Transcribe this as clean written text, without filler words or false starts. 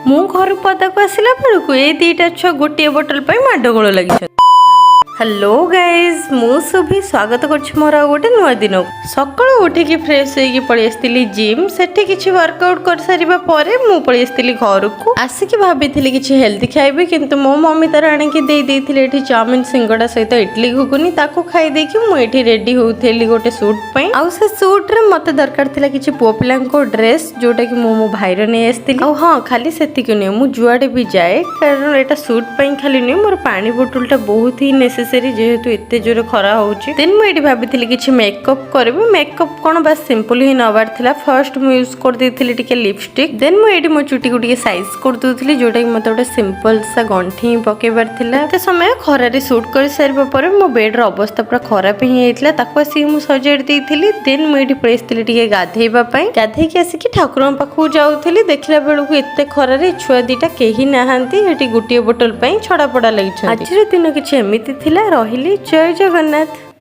ମୁଁ ଘରୁ ପଦାକୁ ଆସିଲା ବେଳକୁ ଏ ଦିଟା ଛୁଆ ଗୋଟିଏ ବୋଟଲ ପାଇଁ ମାଡ଼ଗୋଳ ଲାଗିଛନ୍ତି। हेलो गाइज मु सुभी स्वागत करछि मोर गोटे नुआ दिन सकाळु उठिकी फ्रेश होइकी पळि आस्तिली जिम सेठी किछि वर्कआउट कर सारिबा परे मु पळि आस्तिली घर को आसिकी भाबिथिली किछि हेल्दी खाइबे किंतु मो मम्मी तार आनिकी देई देइथिले एठी चाउमिन सिंगडा सहित इडली घुगुनी ताको खाइ देकी मु एठी रेडी होउथेली गोटे सूट पई आउ से सूट रे मते दरकार थिला किछि पुओ पिलां को ड्रेस जोटा कि मो भाईर नै आस्तिली आउ हां खाली सेतिक नै मु जुआडे भी जाए कारण एटा सूट पई खाली नै मोर पानी बोतलटा बहुत ही जेहेतु एते जोरे खरा होउची देन मु एठी भाबिथिली किछि मेकअप करबी मेकअप कोन बस सिंपल ही नबार थिला फर्स्ट मु यूज कर देथिली टिके लिपस्टिक देन मु एठी मो चुटी को टिके साइज कर दोथिली जोटा कि मते ओटे सिंपल सा गंठी पकेबार थिला एते समय खरा रे शूट कर सारिबा परे मो बेड रो अवस्था पूरा खराब ही हेतला ताको आसी मु सजेड देथिली देन मु एठी प्रेसथिली टिके गाधेइबा पई गाधेइ के आसी कि ठाकुरन पाखु जाउथिली देखला बेलकु एते खरा रे छुआ दीटा केही नाहांती एठी गुटिए बोतल पई छडा पडा लागि छ आज रे दिन किछि एमिति थिला रहिली जय जगन्नाथ।